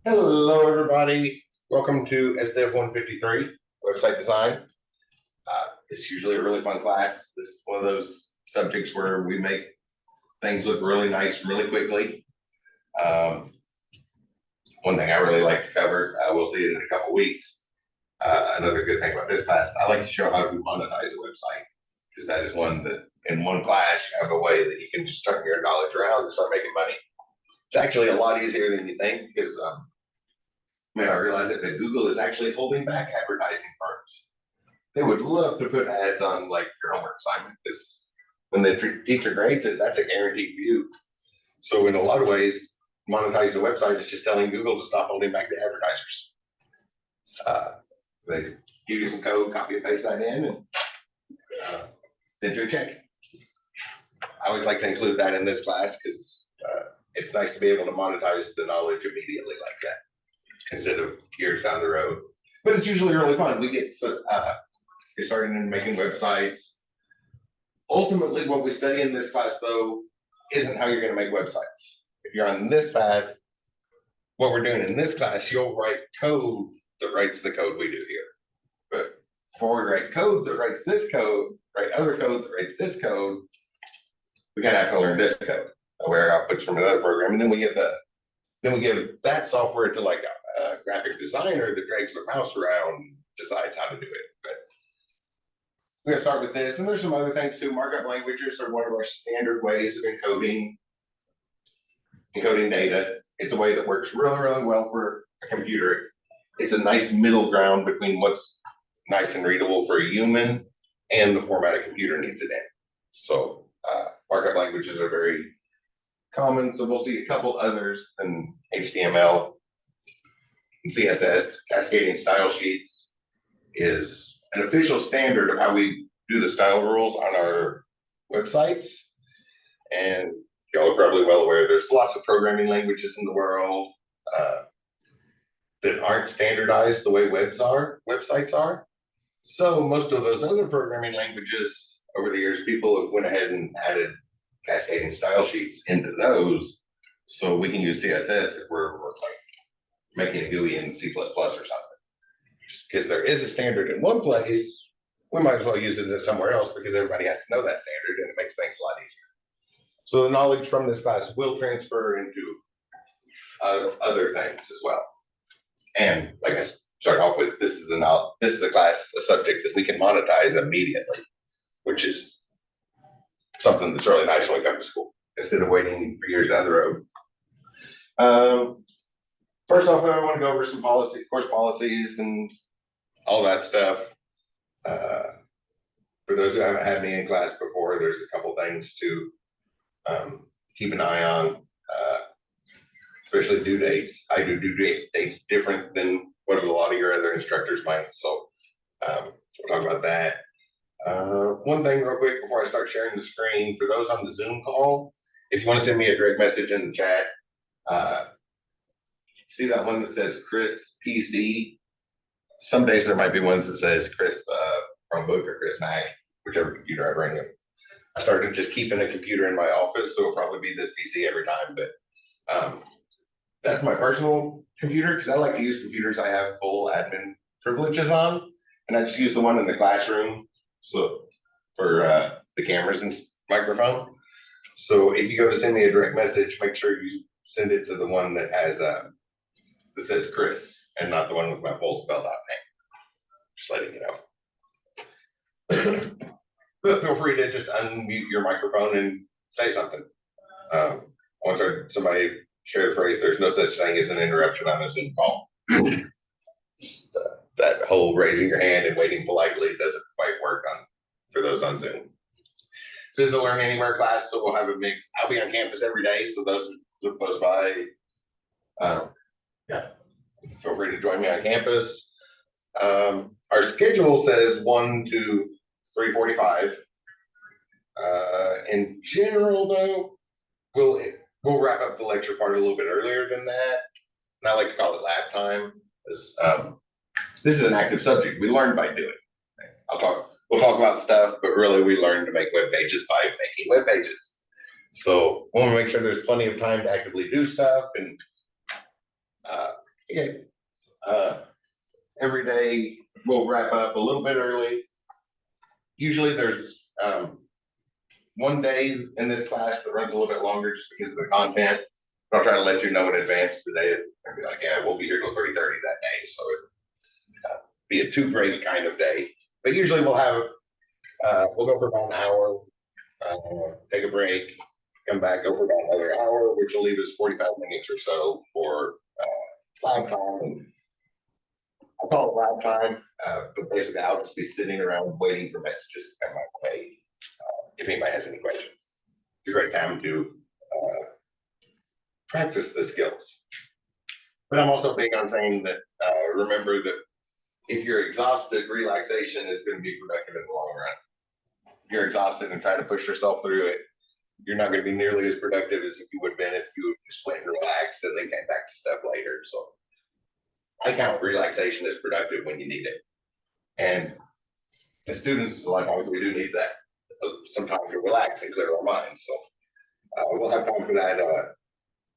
Hello, everybody. Welcome to SDEV 153, website design. It's usually a really fun class. This is one of those subjects where we make things look really nice really quickly. One thing I really like to cover, we'll see it in a couple weeks. Another good thing about this class, I like to show how to monetize a website, because that is one that in one class you have a way that you can just turn your knowledge around and start making money. It's actually a lot easier than you think, because I realize that Google is actually holding back advertising firms. They would love to put ads on like your homework assignment, because when the teacher grades it, that's a guaranteed view. So in a lot of ways, monetizing a website is just telling Google to stop holding back the advertisers. They give you some code, copy and paste that in, and send you a check. I always like to include that in this class because it's nice to be able to monetize the knowledge immediately like that, instead of years down the road. But it's usually really fun. We get started in making websites. Ultimately, what we study in this class, though, isn't how you're going to make websites. If you're on this path, what we're doing in this class, you'll write code that writes the code we do here. But before we write code that writes this code, write other code that writes this code, we kind of have to learn this code, where outputs from another program, and then we give that software to like a graphic designer that drags their mouse around and decides how to do it. But we're gonna start with this, and there's some other things too. Markup languages are one of our standard ways of encoding data. It's a way that works really, really well for a computer. It's a nice middle ground between what's nice and readable for a human and the format a computer needs it in. So markup languages are very common. So we'll see a couple others than HTML and CSS. Cascading style sheets is an official standard of how we do the style rules on our websites. And y'all are probably well aware there's lots of programming languages in the world that aren't standardized the way websites are. So most of those other programming languages over the years, people have went ahead and added cascading style sheets into those, so we can use CSS if we're like making a GUI in C++ or something. Just because there is a standard in one place, we might as well use it somewhere else, because everybody has to know that standard, and it makes things a lot easier. So the knowledge from this class will transfer into other things as well. And like I started off with, this is a class, a subject that we can monetize immediately, which is something that's really nice when we come to school, instead of waiting for years down the road. First off, I want to go over some course policies and all that stuff. For those who haven't had me in class before, there's a couple things to keep an eye on, especially due dates. I do due dates different than what a lot of your other instructors might. So we'll talk about that. One thing real quick before I start sharing the screen, for those on the Zoom call, if you want to send me a direct message in the chat, see that one that says Chris PC? Some days there might be ones that says Chris Chromebook or Chris Mac, whichever computer I bring in. I started just keeping a computer in my office, so it'll probably be this PC every time, but that's my personal computer, because I like to use computers I have full admin privileges on, and I just use the one in the classroom so for the cameras and microphone. So if you go to send me a direct message, make sure you send it to the one that has that says Chris, and not the one with my full spelled out name. Just letting you know. But feel free to just unmute your microphone and say something. Once somebody share the phrase, "There's no such thing as an interruption on a Zoom call." Just, that whole raising your hand and waiting politely doesn't quite work for those on Zoom. This is a Learn Anywhere class, so we'll have a mix. I'll be on campus every day, so those who live close by, feel free to join me on campus. Our schedule says 1 to 3:45. In general, though, we'll wrap up the lecture part a little bit earlier than that. And I like to call it lab time, because this is an active subject. We learn by doing. We'll talk about stuff, but really we learn to make web pages by making web pages. So we want to make sure there's plenty of time to actively do stuff, and Okay. Every day we'll wrap up a little bit early. Usually there's one day in this class that runs a little bit longer just because of the content. But I'll try to let you know in advance today and be like, yeah, we'll be here till 3:30 that day. So it be a 2 break kind of day. But usually we'll have we'll go for about an hour, take a break, come back, go for about another hour, which will leave us 45 minutes or so for lab time. And I call it lab time, but basically I'll just be sitting around waiting for messages to come my way. If anybody has any questions, it's a great time to practice the skills. But I'm also big on saying that remember that if you're exhausted, relaxation is going to be productive in the long run. If you're exhausted and try to push yourself through it, you're not going to be nearly as productive as if you would have been if you just went and relaxed and then came back to stuff later. So I count relaxation as productive when you need it. And as students, a lot of times we do need that sometimes to relax and clear our minds. So we'll have time for that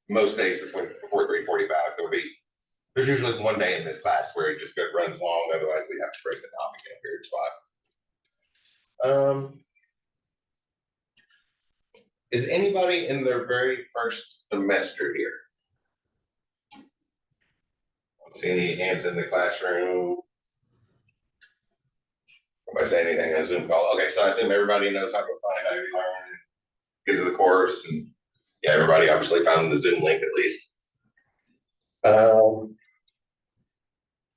most days before 3:45. There's usually one day in this class where it just runs long. Otherwise, we have to break the topic in a period spot. Is anybody in their very first semester here? See any hands in the classroom? Nobody say anything on Zoom call? Okay, so I assume everybody knows how to find Ivy Learn, get to the course, and yeah, everybody obviously found the Zoom link at least.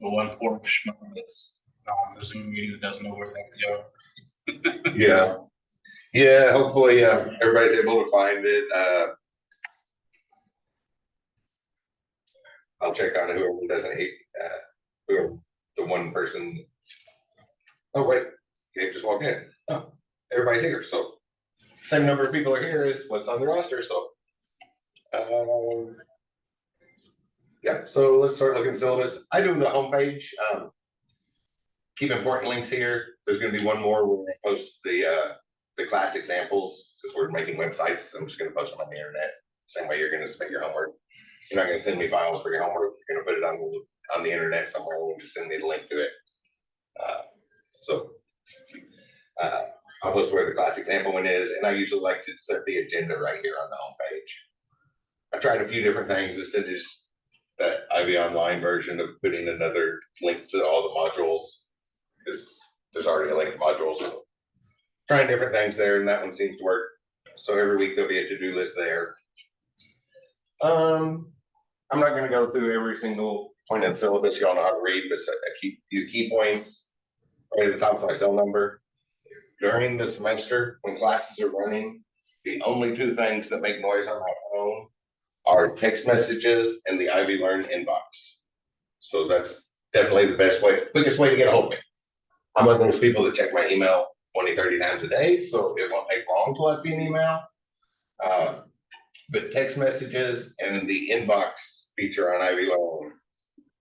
The one poor schmuck that's on the Zoom meeting that doesn't know where they go. Yeah, hopefully everybody's able to find it. I'll check on whoever doesn't hate whoever the one person. Oh wait, Gabe just walked in. Oh, everybody's here, so same number of people are here as what's on the roster. So yeah, so let's start looking at syllabus. I do the homepage. Keep important links here. There's going to be one more where we post the class examples since we're making websites. I'm just going to post them on the internet. Same way you're going to submit your homework. You're not going to send me files for your homework. You're going to put it on the internet somewhere and just send me the link to it. I'll post where the class example one is, and I usually like to set the agenda right here on the homepage. I tried a few different things instead of just that Ivy Online version of putting another link to all the modules, because there's already a link to modules. So trying different things there, and that one seems to work. So every week there'll be a to-do list there. I'm not going to go through every single point in the syllabus. Y'all know how to read, but a few key points right at the top of my cell number. During the semester, when classes are running, the only 2 things that make noise on my phone are text messages and the Ivy Learn inbox. So that's definitely the quickest way to get a hold of me. I'm one of those people that check my email 20, 30 times a day, so it won't take long till I see an email. But text messages and the inbox feature on Ivy Learn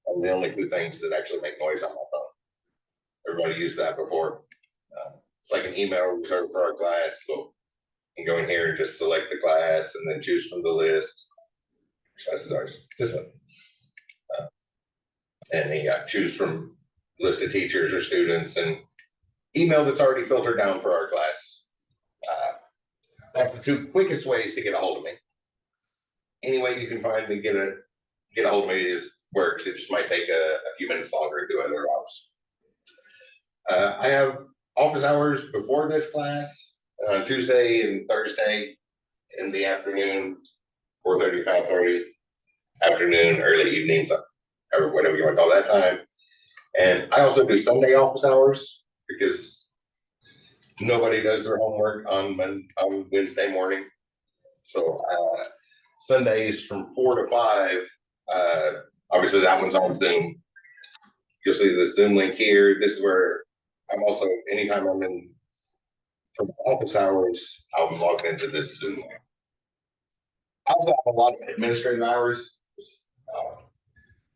are the only 2 things that actually make noise on my phone. Everybody used that before. It's like an email reserved for our class, so you can go in here and just select the class and then choose from the list. Which class is ours? This one. And then choose from list of teachers or students and email that's already filtered down for our class. That's the 2 quickest ways to get a hold of me. Any way you can find to get a hold of me works. It just might take a few minutes longer to do other routes. I have office hours before this class on Tuesday and Thursday in the afternoon, 4:30 to 5:30, afternoon, early evenings, or whatever you want to call that time. And I also do Sunday office hours because nobody does their homework on Wednesday morning. So Sundays from 4 to 5, obviously that one's on Zoom. You'll see the Zoom link here. This is where I'm also, anytime I'm in from office hours, I'm logged into this Zoom link. I also have a lot of administrative hours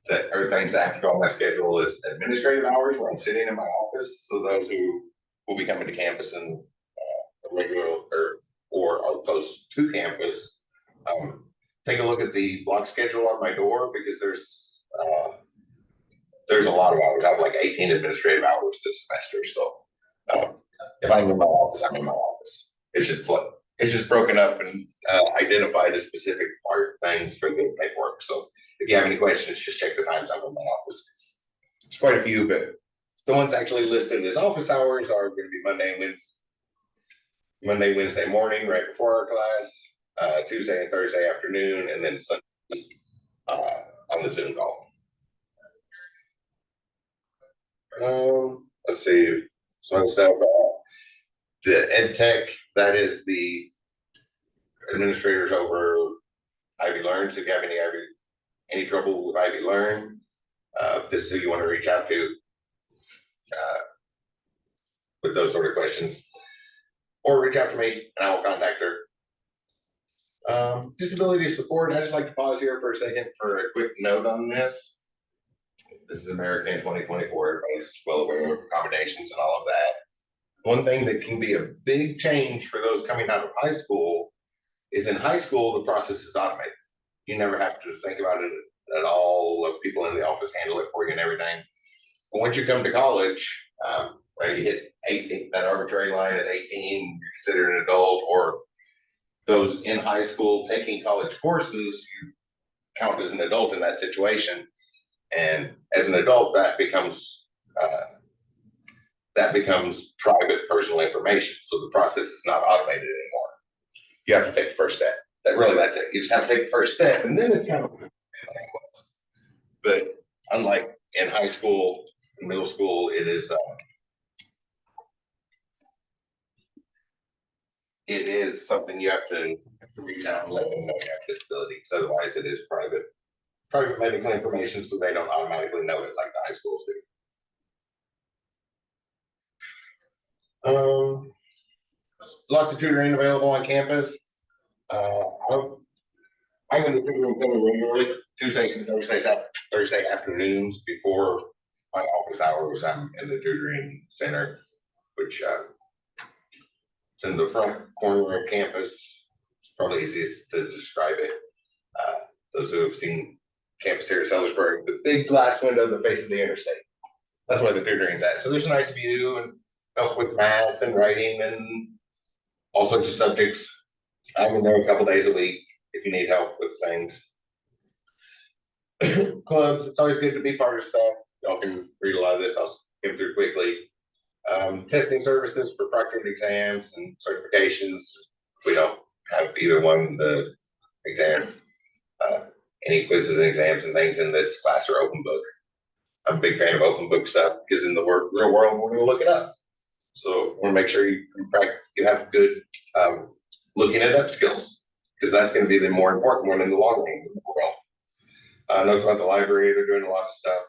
that are things that have to go on my schedule as administrative hours where I'm sitting in my office. So those who will be coming to campus and regular or are close to campus, take a look at the block schedule on my door because there's There's a lot of hours. I have like 18 administrative hours this semester. So if I'm in my office, I'm in my office. It's just broken up and identified as specific part things for the paperwork. So if you have any questions, just check the times I'm in my office. It's quite a few, but the ones actually listed as office hours are going to be Monday, Wednesday morning, right before our class, Tuesday and Thursday afternoon, and then Sunday on the Zoom call. Let's see, some stuff. The ed tech, that is the administrators over Ivy Learn. So if you have any trouble with Ivy Learn, this is who you want to reach out to with those sort of questions, or reach out to me and I will contact her. Disability support. I just like to pause here for a second for a quick note on this. This is America in 2024. Everybody's well aware of accommodations and all of that. One thing that can be a big change for those coming out of high school is in high school, the process is automated. You never have to think about it at all. Of people in the office handle it for you and everything. But once you come to college, where you hit 18, that arbitrary line at 18, you're considered an adult, or those in high school taking college courses, you count as an adult in that situation. And as an adult, that becomes private personal information. So the process is not automated anymore. You have to take the first step. That's it. You just have to take the first step, and then it's kind of. But unlike in high school, middle school, it is something you have to reach out and let them know you have disability, because otherwise it is private medical information, so they don't automatically know it like the high schools do. Lots of tutoring available on campus. I'm in the tutoring center regularly, Tuesdays and Thursday afternoons before my office hours. I'm in the tutoring center, which it's in the front corner of campus. It's probably easiest to describe it. Those who have seen campus here at Sellersburg, the big glass window that faces the interstate. That's where the tutoring's at. So there's a nice view and help with math and writing and all sorts of subjects. I'm in there a couple days a week if you need help with things. Clubs, it's always good to be part of stuff. Y'all can read a lot of this. I'll get through quickly. Testing services for proctored exams and certifications. We don't have either one. The exam, any quizzes and exams and things in this class are open book. I'm a big fan of open book stuff because in the real world, we're going to look it up. So I want to make sure you have good looking it up skills, because that's going to be the more important one in the long run. Notes about the library, they're doing a lot of stuff,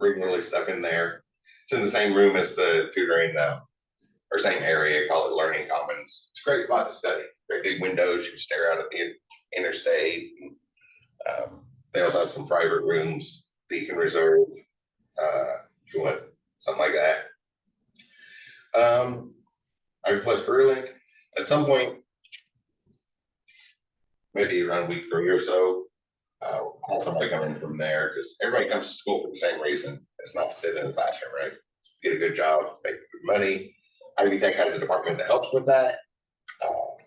regularly stuff in there. It's in the same room as the tutoring, or same area, call it Learning Commons. It's a great spot to study. Great big windows, you can stare out at the interstate. They also have some private rooms that you can reserve if you want something like that. Ivy Plus Career Link. At some point, maybe around week 3 or so, I'll have somebody come in from there, because everybody comes to school for the same reason. It's not to sit in the classroom, right? It's to get a good job, make good money. Ivy Tech has a department that helps with that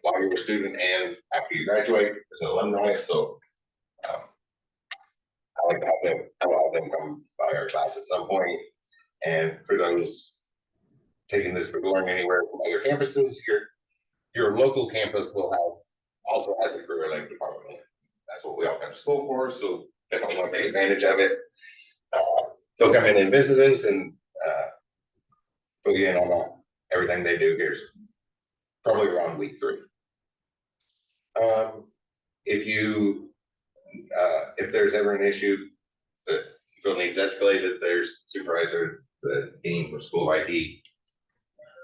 while you're a student and after you graduate as an alumni. So I like to have them come by our class at some point. And for those taking this for Learn Anywhere from other campuses, your local campus also has a career link department. That's what we all come to school for, so definitely want to take advantage of it. They'll come in and visit us and fill you in on everything they do here. Probably around week 3. If there's ever an issue that you feel needs escalated, there's the supervisor, the dean from School of IT,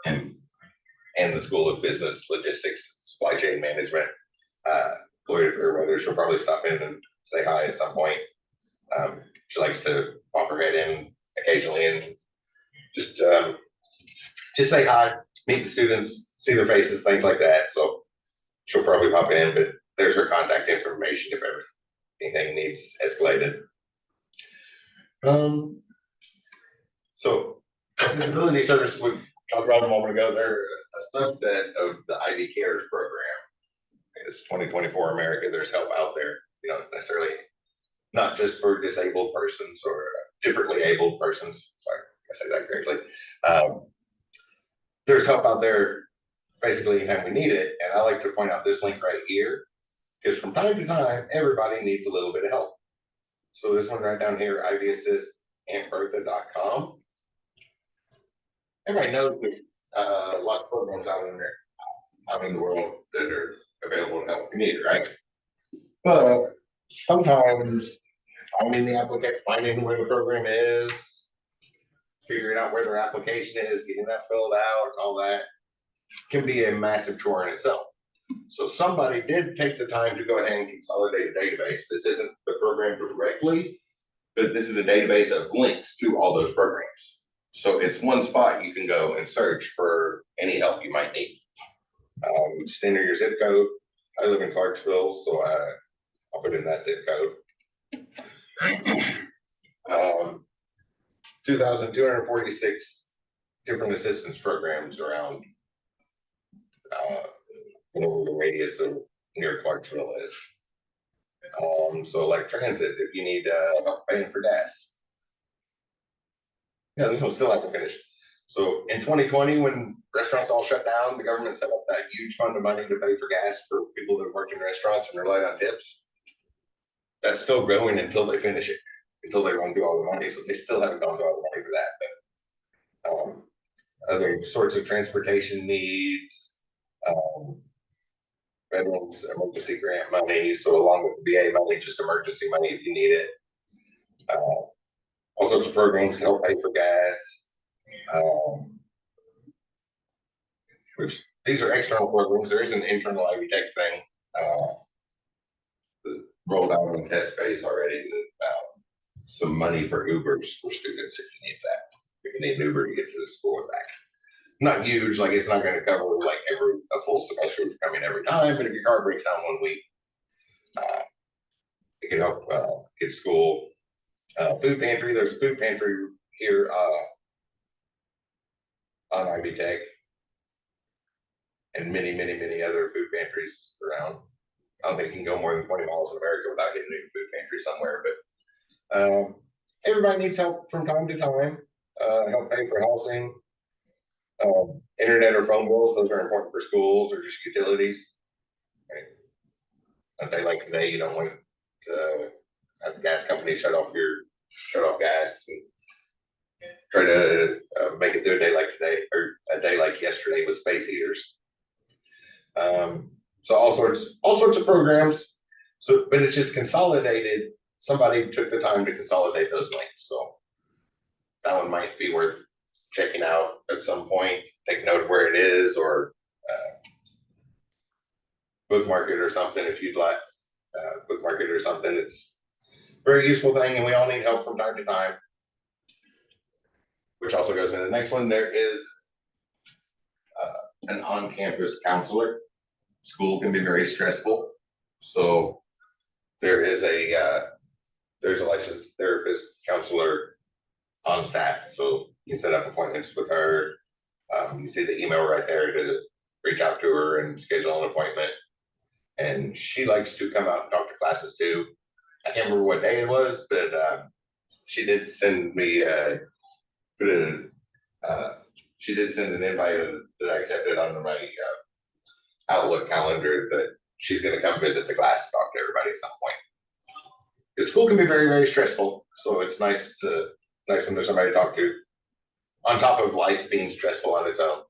and the School of Business, Logistics, Supply Chain Management. Gloria Fairweather, she'll probably stop in and say hi at some point. She likes to pop her head in occasionally and just say hi, meet the students, see their faces, things like that. So she'll probably pop in, but there's her contact information if ever anything needs escalated. So disability service, we talked about a moment ago, they're a subset of the IV Cares program. It's 2024 America, there's help out there, you know, necessarily not just for disabled persons or differently abled persons. Sorry, I say that correctly. There's help out there basically anytime we need it. And I like to point out this link right here, because from time to time, everybody needs a little bit of help. So this one right down here, IVAssistAuntBertha.com. Everybody knows there's lots of programs out in there, out in the world that are available to help you need, right? But sometimes finding the applicant, finding where the program is, figuring out where their application is, getting that filled out, all that can be a massive chore in itself. So somebody did take the time to go ahead and consolidate a database. This isn't the program directly, but this is a database of links to all those programs. So it's one spot you can go and search for any help you might need. Just enter your zip code. I live in Clarksville, so I'll put in that zip code. 2,246 different assistance programs around whatever the radius of near Clarksville is. So like transit, if you need help paying for gas. Yeah, this one still hasn't finished. So in 2020, when restaurants all shut down, the government set up that huge fund of money to pay for gas for people that work in restaurants and rely on tips. That's still going until they finish it, until they run through all the money. So they still haven't gone through all the money for that. But other sorts of transportation needs, veterans emergency grant money. So along with the VA money, just emergency money if you need it. All sorts of programs to help pay for gas. Which these are external programs. There is an internal Ivy Tech thing rolled out in test phase already. That some money for Ubers for students if you need that. If you need an Uber to get to the school and back. Not huge, like it's not going to cover like a full semester to come in every time. But if your car breaks down 1 week, it can help get to school. Food pantry. There's a food pantry here on Ivy Tech, and many other food pantries around. I don't think you can go more than 20 miles in America without hitting a food pantry somewhere. But everybody needs help from time to time. Help pay for housing, internet or phone bills. Those are important for schools or just utilities. Right? A day like today, you don't want to have the gas company shut off gas and try to make it through a day like today or a day like yesterday with space heaters. So all sorts of programs. So, but it's just consolidated. Somebody took the time to consolidate those links. So that one might be worth checking out at some point. Take note of where it is, or bookmark it or something if you'd like. Bookmark it or something. It's a very useful thing, and we all need help from time to time. Which also goes in the next one. There is an on-campus counselor. School can be very stressful, so there's a licensed therapist counselor on staff, so you can set up appointments with her. You see the email right there to reach out to her and schedule an appointment. And she likes to come out and talk to classes too. I can't remember what day it was, but she did send me she did send an invite that I accepted on my Outlook calendar that she's going to come visit the class and talk to everybody at some point. Because school can be very stressful, so it's nice when there's somebody to talk to. On top of life being stressful on its own,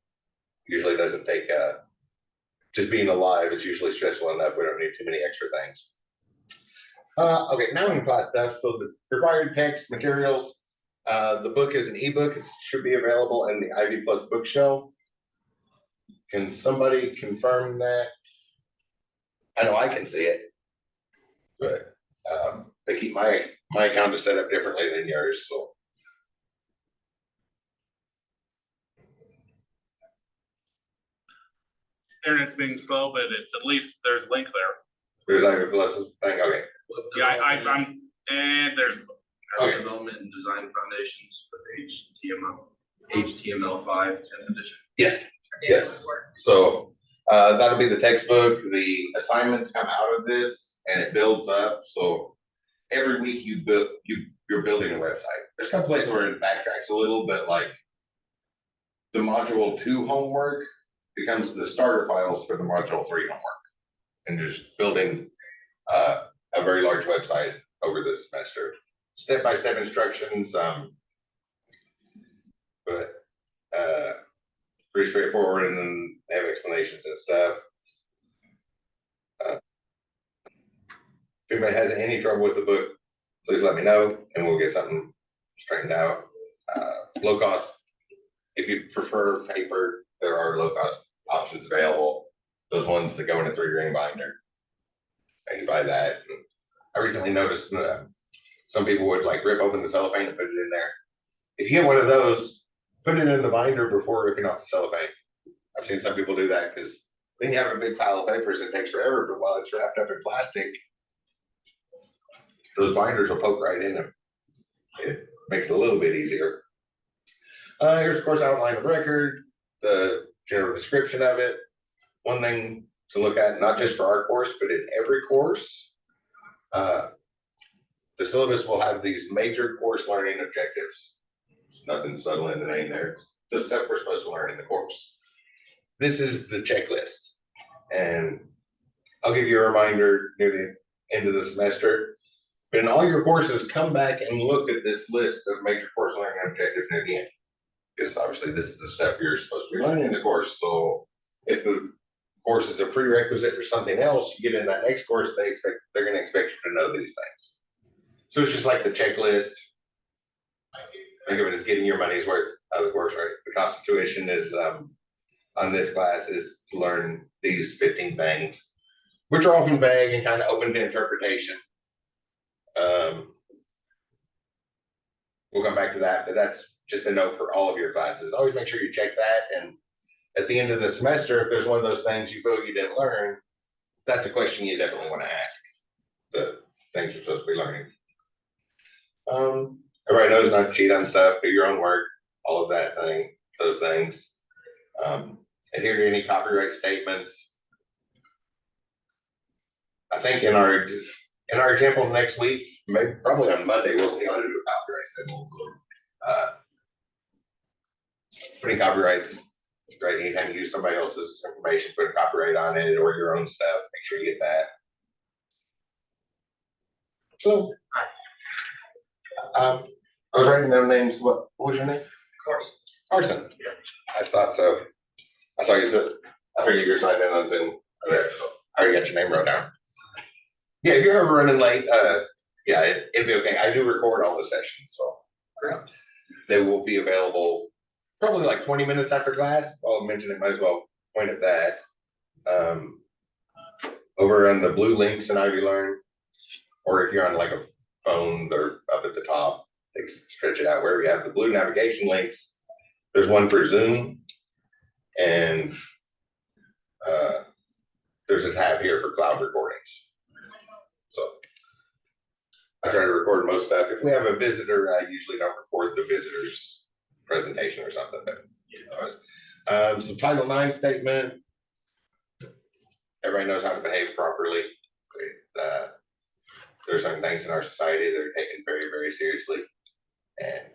usually doesn't take just being alive is usually stressful enough. We don't need too many extra things. Okay, now in class stuff. So the required text materials. The book is an ebook. It should be available in the Ivy Plus bookshelf. Can somebody confirm that? I know I can see it, but they keep my account is set up differently than yours. So Internet's being slow, but it's at least there's a link there. there's Ivy Plus thing. Okay. Yeah, I'm and there's Okay. Development and regulations for HTML5 10th edition. Yes, yes. So that'll be the textbook. The assignments come out of this and it builds up. So every week you're building a website. There's a couple places where it backtracks a little, but like the module 2 homework becomes the starter files for the module 3 homework. And just building a very large website over this semester. Step-by-step instructions, but pretty straightforward, and then they have explanations and stuff. If anybody has any trouble with the book, please let me know and we'll get something straightened out. Low cost, if you prefer paper, there are low cost options available. Those ones that go in a 3-ring binder. And you buy that. And I recently noticed some people would like rip open the cellophane and put it in there. If you get one of those, put it in the binder before ripping off the cellophane. I've seen some people do that because then you have a big pile of papers and it takes forever, but while it's wrapped up in plastic, those binders will poke right in them. It makes it a little bit easier. Here's, of course, outline of record, the general description of it. One thing to look at, not just for our course, but in every course, the syllabus will have these major course learning objectives. There's nothing subtle in the name there. It's the stuff we're supposed to learn in the course. This is the checklist. And I'll give you a reminder near the end of the semester. But in all your courses, come back and look at this list of major course learning objectives near the end. Because obviously this is the stuff you're supposed to be learning in the course. So if the course is a prerequisite for something else, you get in that next course, they're going to expect you to know these things. So it's just like the checklist. Think of it as getting your money's worth out of the course, right? The cost of tuition is on this class is to learn these 15 things, which are often vague and kind of open to interpretation. We'll come back to that, but that's just a note for all of your classes. Always make sure you check that, and at the end of the semester, if there's one of those things you feel you didn't learn, that's a question you definitely want to ask. The things you're supposed to be learning. Everybody knows not to cheat on stuff, do your own work, all of that thing, those things. Adhere to any copyright statements. I think in our example next week, maybe probably on Monday, we'll see how to do a copyright statement. Putting copyrights is great. Anytime you use somebody else's information, put a copyright on it or your own stuff, make sure you get that. So, I was writing down names. What was your name? Carson. I thought so. I saw you said, I figured you were signed in on Zoom there, so I already got your name wrote down. Yeah, if you're ever running late, yeah, it'd be okay. I do record all the sessions, so they will be available probably like 20 minutes after class. I'll mention it, might as well point at that. Over on the blue links in Ivy Learn, or if you're on like a phone, they're up at the top. They stretch it out where we have the blue navigation links. There's one for Zoom, and there's a tab here for cloud recordings. So I try to record most stuff. If we have a visitor, I usually don't record the visitor's presentation or something. But so Title IX statement. Everybody knows how to behave properly. There are certain things in our society that are taken very, very seriously, and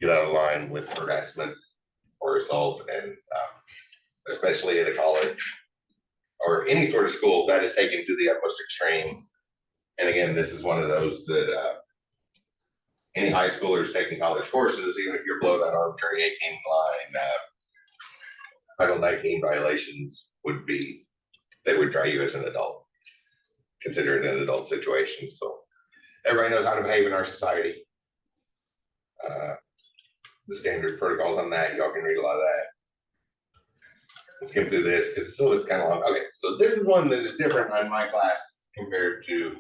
get out of line with harassment or assault, and especially at a college or any sort of school, that is taken to the utmost extreme. And again, this is one of those that any high schoolers taking college courses, even if you're below that arbitrary 18 line, Title 19 violations would be, they would try you as an adult, consider it an adult situation. So everybody knows how to behave in our society. The standard protocols on that, y'all can read a lot of that. Let's get through this because it's still just kind of long. Okay, so this is one that is different on my class compared to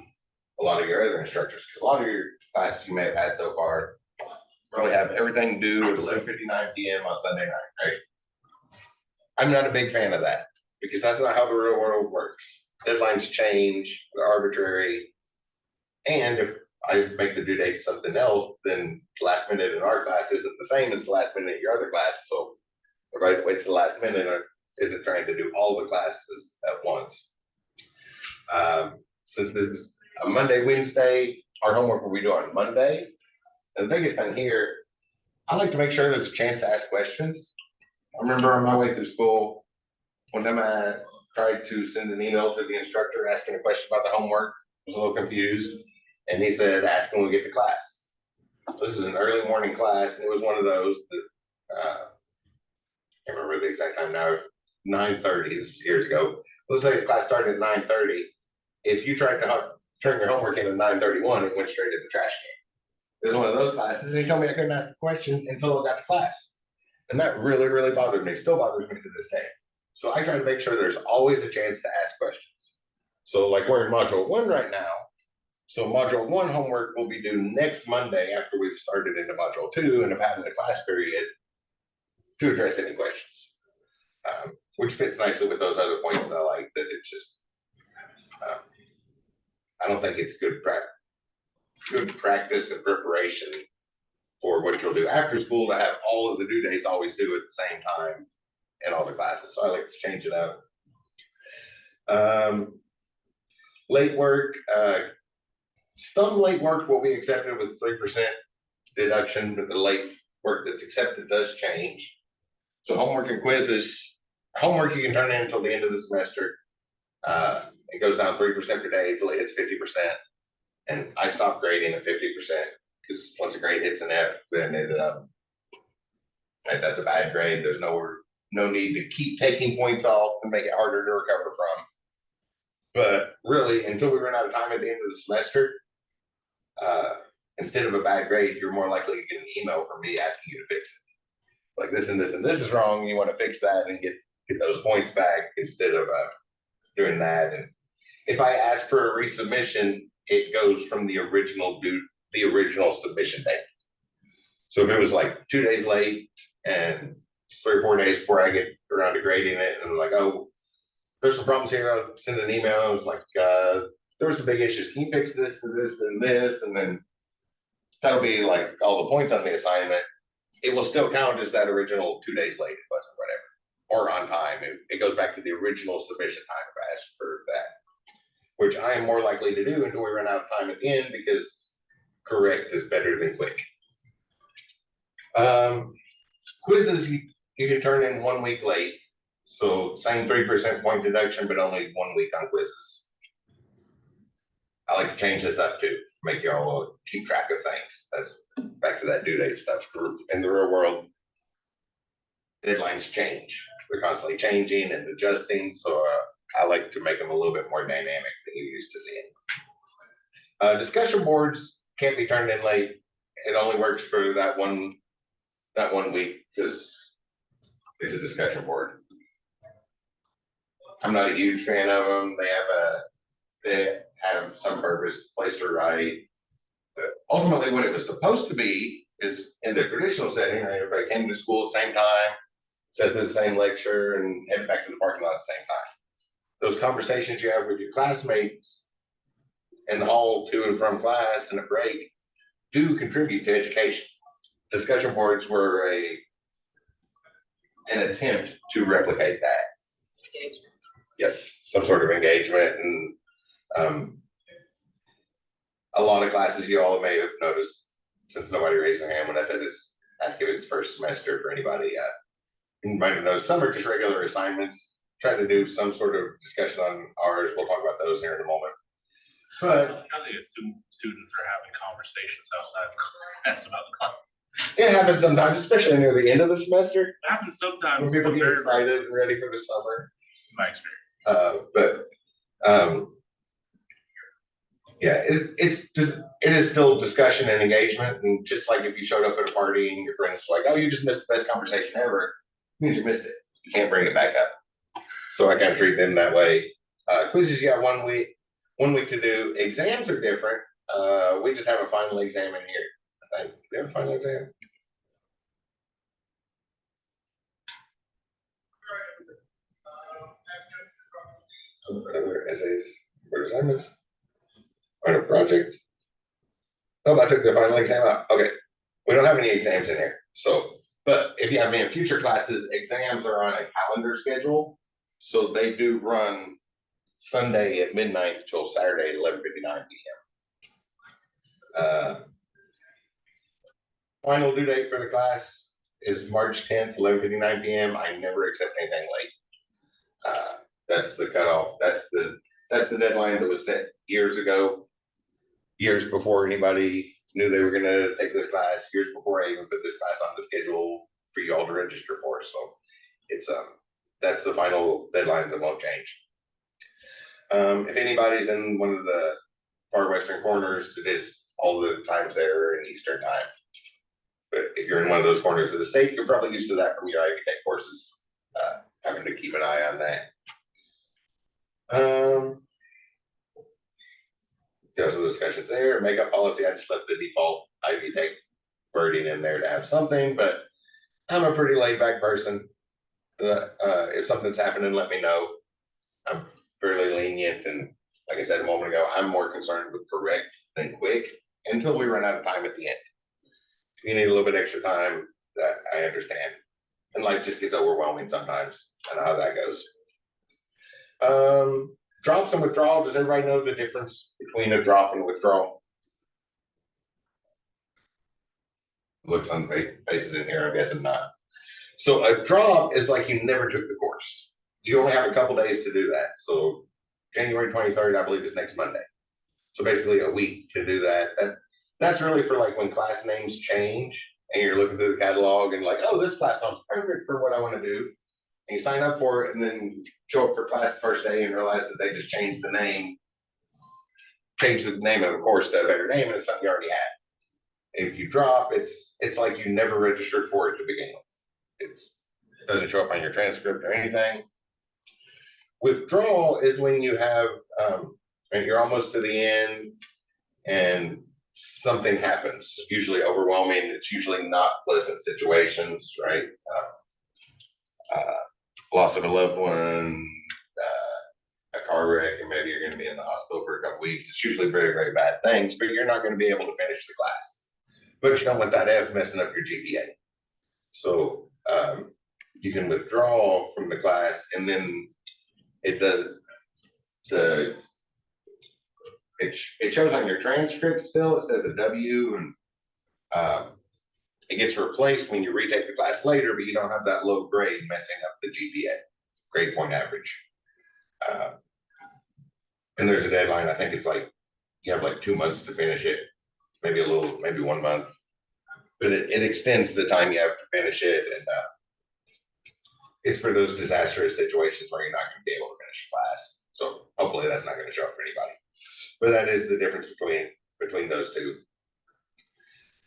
a lot of your other instructors. Because a lot of your classes you may have had so far probably have everything due at 11:59 p.m. on Sunday night, right? I'm not a big fan of that because that's not how the real world works. Deadlines change, they're arbitrary. And if I make the due date something else, then last minute in our class isn't the same as the last minute in your other class. So everybody that waits to the last minute isn't trying to do all the classes at once. Since this is a Monday, Wednesday, our homework will be due on Monday. And the biggest thing here, I like to make sure there's a chance to ask questions. I remember on my way through school, one time I tried to send an email to the instructor asking a question about the homework. I was a little confused. And he said, ask when we get to class. This is an early morning class, and it was one of those that, I can't remember the exact time now, 9:30, this was years ago. Let's say the class started at 9:30. If you tried to turn your homework in at 9:31, it went straight in the trash can. It was one of those classes, and he told me I couldn't ask a question until I got to class. And that really, really bothered me, still bothers me to this day. So I try to make sure there's always a chance to ask questions. So like we're in module 1 right now. So module 1 homework will be due next Monday after we've started into module 2 and have had a class period to address any questions, which fits nicely with those other points that I like, that it's just, I don't think it's good practice and preparation for what you'll do after school to have all of the due dates always due at the same time in all the classes. So I like to change it up. Late work, some late work will be accepted with 3% deduction, but the late work that's accepted does change. So homework and quizzes, homework you can turn in until the end of the semester. It goes down 3% per day until it hits 50%. And I stopped grading at 50% because once a grade hits an F, then that's a bad grade. There's no need to keep taking points off and make it harder to recover from. But really, until we run out of time at the end of the semester, instead of a bad grade, you're more likely to get an email from me asking you to fix it. Like this and this and this is wrong. You want to fix that and get those points back instead of doing that. And if I ask for a resubmission, it goes from the original submission date. So if it was like 2 days late and it's 3 or 4 days before I get around to grading it, and I'm like, oh, there's some problems here, I'll send an email. It's like, there were some big issues. Can you fix this and this and this? And then that'll be like all the points on the assignment. It will still count as that original 2 days late, but whatever, or on time. It goes back to the original submission time if I asked for that, which I am more likely to do until we run out of time at the end, because correct is better than quick. Quizzes you can turn in 1 week late. So same 3% point deduction, but only 1 week on quizzes. I like to change this up too, make you all keep track of things. That's back to that due date stuff. In the real world, deadlines change. They're constantly changing and adjusting. So I like to make them a little bit more dynamic than you used to seeing. Discussion boards can't be turned in late. It only works for that one week because it's a discussion board. I'm not a huge fan of them. They have some purpose, place to write. But ultimately, what it was supposed to be is in the traditional setting, right? Everybody came to school at the same time, sat through the same lecture, and headed back to the parking lot at the same time. Those conversations you have with your classmates in the hall to and from class and a break do contribute to education. Discussion boards were an attempt to replicate that. Yes, some sort of engagement. And a lot of classes you all may have noticed, since nobody raised their hand when I said it's ask if it's first semester for anybody. You might have noticed some are just regular assignments. Try to do some sort of discussion on ours. We'll talk about those here in a moment. But how they assume students are having conversations outside of class about the class. it happens sometimes, especially near the end of the semester. It happens sometimes when people get very excited and ready for the summer. My experience. Yeah, it is still discussion and engagement. And just like if you showed up at a party and your friends were like, oh, you just missed the best conversation ever, it means you missed it. You can't bring it back up. So I kind of treat them that way. Quizzes, you got 1 week. 1 week to do. Exams are different. We just have a final exam in here. I think we have a final exam. Other essays or assignments on a project. Oh, I took the final exam out. Okay. We don't have any exams in here. So, but if you have me in future classes, exams are on a calendar schedule. So they do run Sunday at midnight till Saturday at 11:59 p.m. Final due date for the class is March 10th, 11:59 p.m. I never accept anything late. That's the cutoff. That's the deadline that was set years ago, years before anybody knew they were going to take this class, years before I even put this class on the schedule for you all to register for. So it's that's the final deadline that won't change. If anybody's in one of the far western corners, it is all the times there in Eastern time. But if you're in one of those corners of the state, you're probably used to that from your Ivy Tech courses, having to keep an eye on that. There's some discussions there. Makeup policy, I just left the default Ivy Tech wording in there to have something, but I'm a pretty laid back person. If something's happening, let me know. I'm fairly lenient, and like I said a moment ago, I'm more concerned with correct than quick until we run out of time at the end. If you need a little bit extra time, that I understand. And life just gets overwhelming sometimes. I know how that goes. Drops and withdrawal. Does everybody know the difference between a drop and a withdrawal? Looks on faces in here, I'm guessing not. So a drop is like you never took the course. You only have a couple days to do that. So January 23rd, I believe, is next Monday. So basically a week to do that. That's really for like when class names change and you're looking through the catalog and like, oh, this class sounds perfect for what I want to do. And you sign up for it and then show up for class the first day and realize that they just changed the name of the course to a better name, and it's something you already had. If you drop, it's like you never registered for it to begin with. It doesn't show up on your transcript or anything. Withdrawal is when you have, and you're almost to the end and something happens. It's usually overwhelming. It's usually not pleasant situations, right? Loss of a loved one, a car wreck, and maybe you're going to be in the hospital for a couple weeks. It's usually very, very bad things, but you're not going to be able to finish the class. But you don't want that F messing up your GPA. So you can withdraw from the class, and then it shows on your transcript still. It says a W, and it gets replaced when you retake the class later, but you don't have that low grade messing up the GPA, grade point average. And there's a deadline. I think it's like you have like 2 months to finish it, maybe 1 month, but it extends the time you have to finish it. And it's for those disastrous situations where you're not going to be able to finish a class. So hopefully that's not going to show up for anybody. But that is the difference between those two.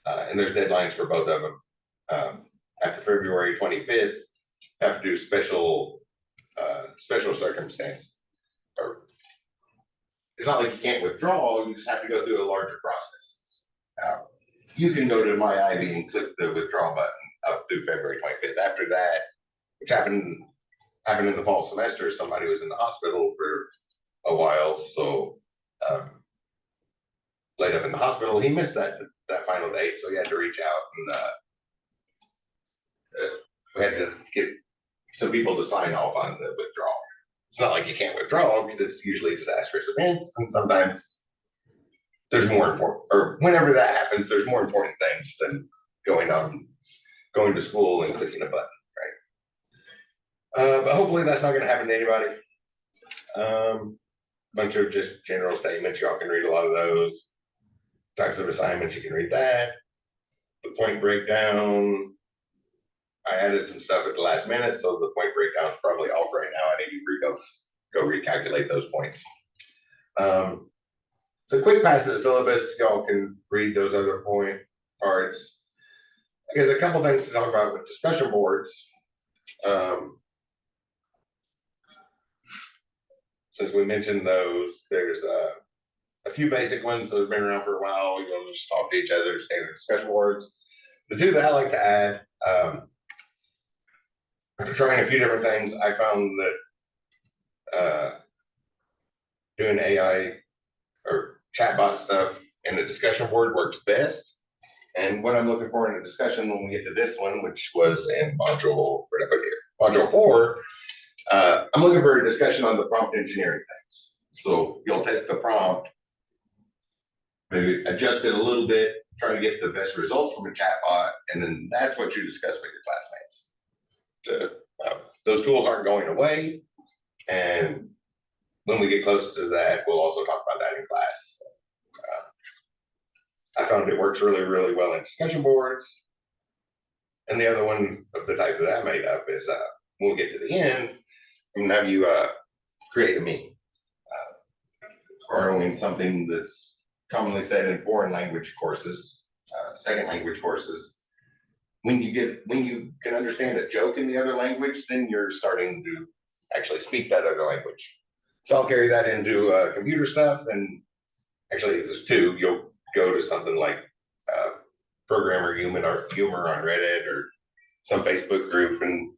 And there's deadlines for both of them. After February 25th, have to do special circumstance. Or it's not like you can't withdraw, you just have to go through a larger process. You can go to My Ivy and click the withdraw button up through February 25th. After that, which happened in the fall semester, somebody was in the hospital for a while, so laid up in the hospital, he missed that final date, so he had to reach out and we had to get some people to sign off on the withdrawal. It's not like you can't withdraw because it's usually disastrous events, and sometimes there's more important, or whenever that happens, there's more important things than going to school and clicking a button, right? But hopefully that's not going to happen to anybody. Bunch of just general statements. Y'all can read a lot of those types of assignments. You can read that. The point breakdown. I added some stuff at the last minute, so the point breakdown is probably off right now. I need to go recalculate those points. So quick pass of the syllabus. Y'all can read those other point parts. I guess a couple things to talk about with discussion boards. Since we mentioned those, there's a few basic ones that have been around for a while. You'll just talk to each other, standard discussion boards. The two that I like to add, after trying a few different things, I found that doing AI or chatbot stuff and the discussion board works best. And what I'm looking for in a discussion when we get to this one, which was in module, where did I put it here? Module 4, I'm looking for a discussion on the prompt engineering things. So you'll take the prompt, maybe adjust it a little bit, try to get the best results from a chatbot, and then that's what you discuss with your classmates. Those tools aren't going away, and when we get close to that, we'll also talk about that in class. I found it works really, really well in discussion boards. And the other one of the type that I made up is when we get to the end, I'm gonna have you create a meme, borrowing something that's commonly said in foreign language courses, second language courses. When you can understand a joke in the other language, then you're starting to actually speak that other language. So I'll carry that into computer stuff, and actually there's two. You'll go to something like programmer humor on Reddit or some Facebook group and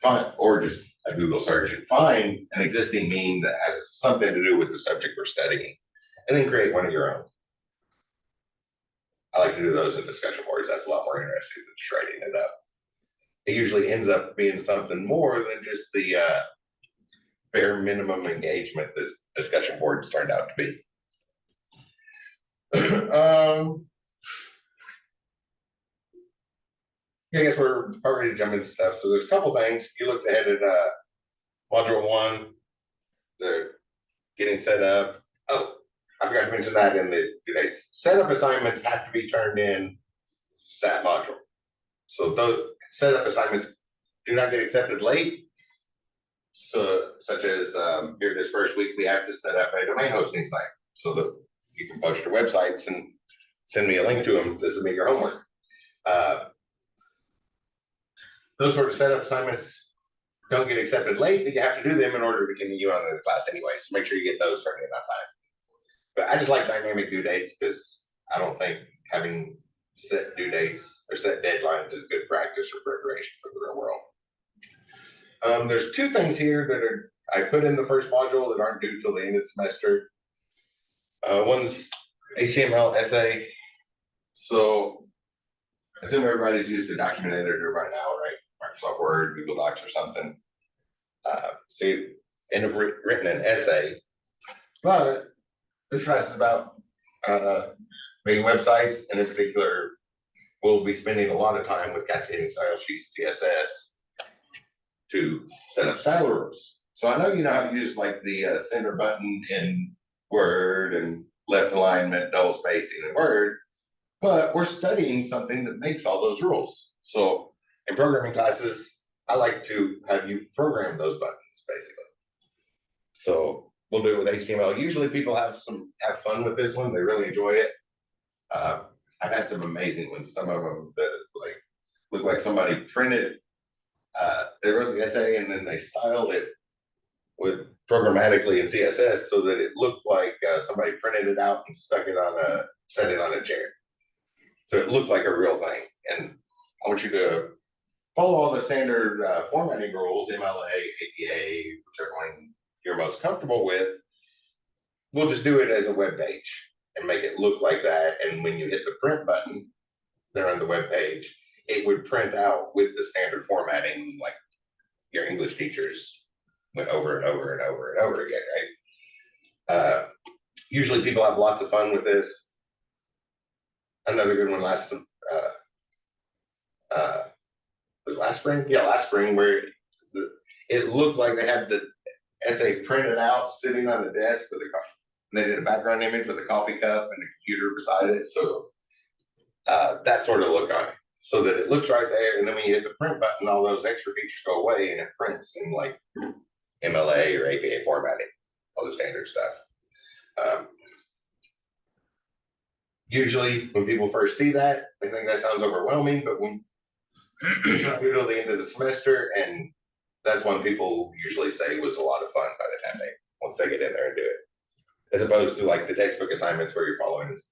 find, or just a Google search and find an existing meme that has something to do with the subject we're studying, and then create one of your own. I like to do those in discussion boards. That's a lot more interesting than just writing it up. It usually ends up being something more than just the bare minimum engagement that discussion boards turned out to be. I guess we're already jumping into stuff. So there's a couple things. If you look ahead at module 1, the getting set up. Oh, I forgot to mention that in the due dates. Setup assignments have to be turned in that module. So those setup assignments do not get accepted late. So, such as here this first week, we have to set up a domain hosting site so that you can post your websites and send me a link to them to submit your homework. Those sort of setup assignments don't get accepted late, but you have to do them in order to continue on in the class anyway. So make sure you get those turned in on time. But I just like dynamic due dates because I don't think having set due dates or set deadlines is good practice or preparation for the real world. There's 2 things here that I put in the first module that aren't due till the end of the semester. One's HTML essay. So I assume everybody's used a document editor by now, right? Microsoft Word, Google Docs or something. So you end up written an essay, but this class is about making websites, and in particular, we'll be spending a lot of time with cascading style sheets, CSS, to set up style rules. So I know you know how to use like the center button in Word and left alignment, double spacing in Word, but we're studying something that makes all those rules. So in programming classes, I like to have you program those buttons, basically. So we'll do it with HTML. Usually people have fun with this one. They really enjoy it. I've had some amazing ones. Some of them that like look like somebody printed. They wrote the essay and then they styled it with programmatically in CSS so that it looked like somebody printed it out and set it on a chair. So it looked like a real thing. And I want you to follow all the standard formatting rules, MLA, APA, whichever one you're most comfortable with. We'll just do it as a web page and make it look like that. And when you hit the print button there on the web page, it would print out with the standard formatting like your English teachers went over and over and over and over again, right? Usually people have lots of fun with this. Another good one was last spring? Yeah, last spring, where it looked like they had the essay printed out sitting on the desk with they did a background image with a coffee cup and a computer beside it. So that sort of look on it, so that it looks right there. And then when you hit the print button, all those extra features go away and it prints in like MLA or APA formatting, all the standard stuff. Usually when people first see that, they think that sounds overwhelming, but when you're not due till the end of the semester, and that's when people usually say was a lot of fun by the time once they get in there and do it. As opposed to like the textbook assignments where you're following this,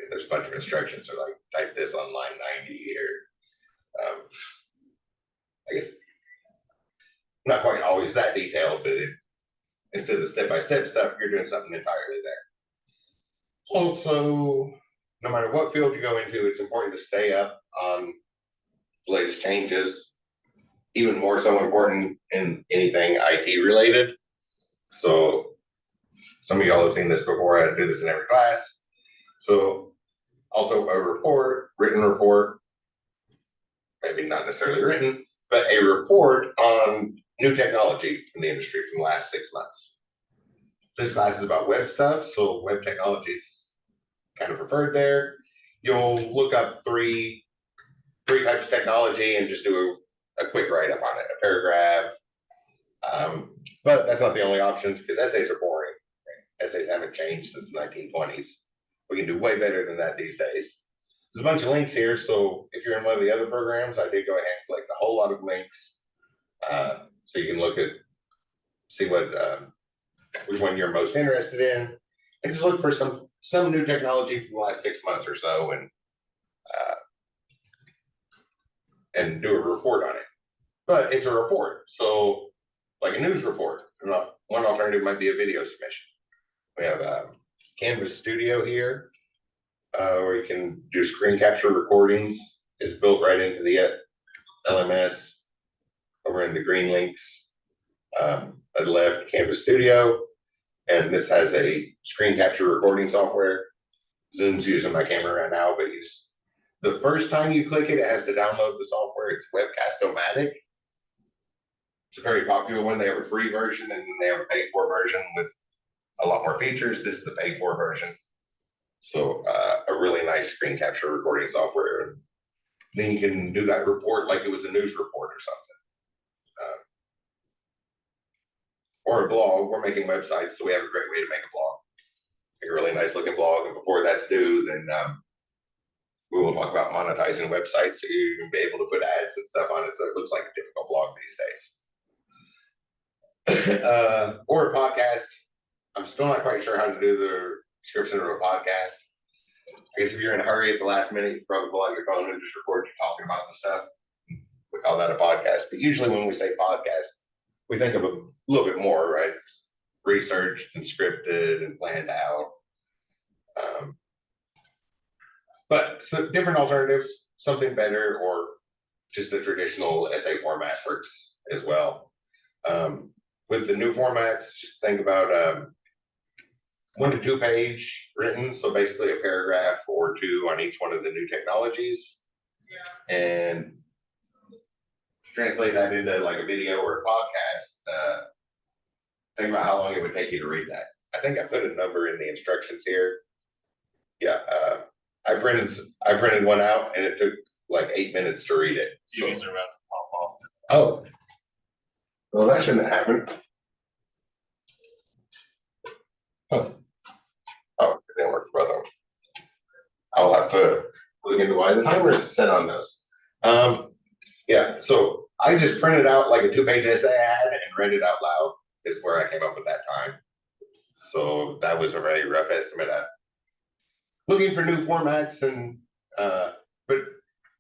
there's a bunch of instructions, or like type this on line 90 here. I guess not quite always that detailed, but instead of the step-by-step stuff, you're doing something entirely there. Also, no matter what field you go into, it's important to stay up on the latest changes. Even more so important in anything IT related. So some of y'all have seen this before. I do this in every class. So also a report, written report, maybe not necessarily written, but a report on new technology in the industry from the last 6 months. This class is about web stuff, so web technology is kind of preferred there. You'll look up three types of technology and just do a quick write-up on it, a paragraph. But that's not the only options because essays are boring. Essays haven't changed since the 1920s. We can do way better than that these days. There's a bunch of links here, so if you're in one of the other programs, I did go ahead and collect a whole lot of links. So you can look at, see what, which one you're most interested in, and just look for some new technology from the last 6 months or so and do a report on it. But it's a report, so like a news report. One alternative might be a video submission. We have Canvas Studio here, where you can do screen capture recordings. It's built right into the LMS over in the green links. At the left, Canvas Studio, and this has a screen capture recording software. Zoom's using my camera right now, but the first time you click it, it has to download the software. It's Webcast-O-Matic. It's a very popular one. They have a free version and they have a paid for version with a lot more features. This is the paid for version. So a really nice screen capture recording software. Then you can do that report like it was a news report or something. Or a blog. We're making websites, so we have a great way to make a blog. Make a really nice looking blog. And before that's due, then we will talk about monetizing websites so you can be able to put ads and stuff on it so it looks like a typical blog these days. Or a podcast. I'm still not quite sure how to do the description of a podcast. I guess if you're in a hurry at the last minute, you probably pull out your phone and just record you talking about the stuff. We call that a podcast. But usually when we say podcast, we think of a little bit more, right? It's researched and scripted and planned out. But some different alternatives, something better, or just a traditional essay format works as well. With the new formats, just think about 1 to 2 page written, so basically a paragraph or 2 on each one of the new technologies, and translate that into like a video or a podcast. Think about how long it would take you to read that. I think I put a number in the instructions here. Yeah, I printed one out and it took like 8 minutes to read it. So. TVs are about to pop off. Oh, well, that shouldn't happen. Huh. Oh, it didn't work for them. I'll have to look into why the timer is set on those. Yeah, so I just printed out like a 2-page essay ad and read it out loud is where I came up with that time. So that was a very rough estimate. Looking for new formats and but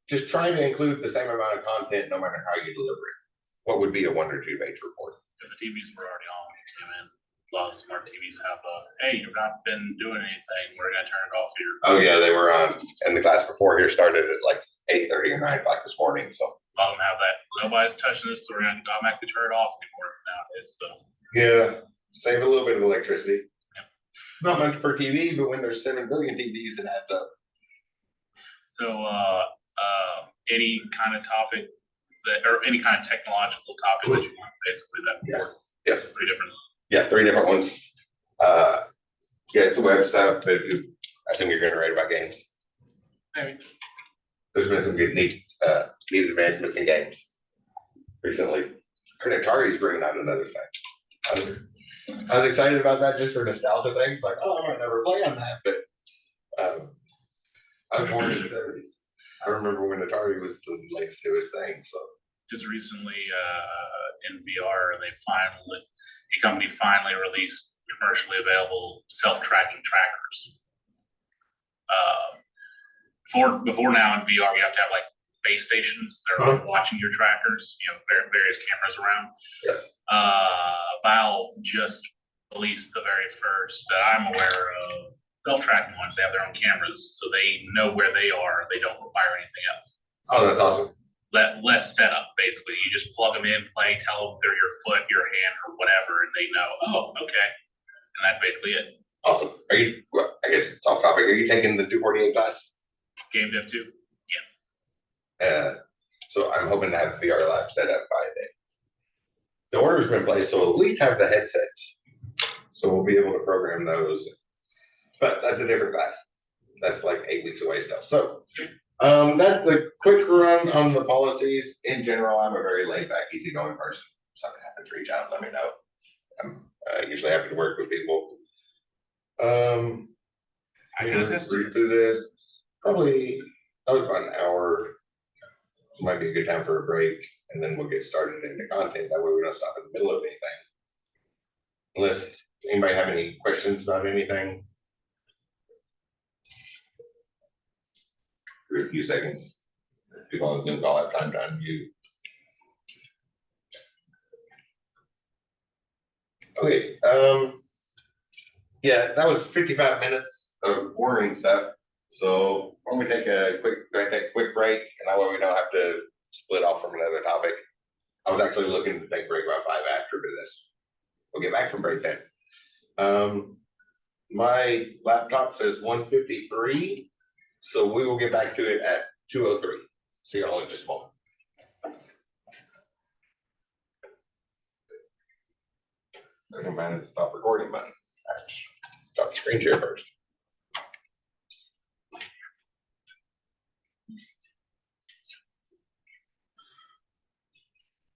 just trying to include the same amount of content no matter how you deliver it. What would be a 1 or 2 page report? If the TVs were already on when you came in, a lot of smart TVs have hey, you've not been doing anything, we're gonna turn it off here. Oh yeah, they were on, and the class before here started at like 8:30 or 9 o'clock this morning, so. A lot of them have that, nobody's touching this, so we're gonna automatically turn it off anymore nowadays, so. Yeah, save a little bit of electricity. It's not much per TV, but when there's 7 billion TVs, it adds up. So, any kind of topic or any kind of technological topic that you want, basically that. Yes. 3 different. Yeah, 3 different ones. Yeah, it's web stuff, but I assume you're going to write about games. Maybe. There's been some good, neat advancements in games recently. I heard Atari's bringing out another thing. I was excited about that just for nostalgia things, like, oh, I might never play on that, but I was born in the 70s. I remember when Atari was the latest newest thing. So just recently in VR, a company finally released commercially available self-tracking trackers. Before now in VR, you have to have like base stations that are watching your trackers, various cameras around. Yes. Valve just released the very first that I'm aware of self-tracking ones. They have their own cameras, so they know where they are. They don't require anything else. Oh, that's awesome. Less setup, basically. You just plug them in, play, tell them they're your foot, your hand, or whatever, and they know, oh, okay. And that's basically it. Awesome. Are you, well, I guess it's off topic. Are you taking the 248 class? Game Dev 2. So I'm hoping to have VR lab set up by then. The order's been placed, so we'll at least have the headsets. So we'll be able to program those. But that's a different class. That's like 8 weeks away still. So that's the quick run on the policies. In general, I'm a very laid back, easygoing person. If something happens, reach out, let me know. I'm usually happy to work with people. I can attest to read through this. Probably that was about an hour. Might be a good time for a break, and then we'll get started into content. That way we don't stop in the middle of anything. Unless anybody have any questions about anything. For a few seconds. People on Zoom call have time to unmute. Okay, yeah, that was 55 minutes of boring stuff. So why don't we take a quick break, and that way we don't have to split off from another topic. I was actually looking to take a break about 5 after this. We'll get back from break then. My laptop says 1:53, so we will get back to it at 2:03. See y'all in just a moment. Never mind the stop recording button. Stop screen share first.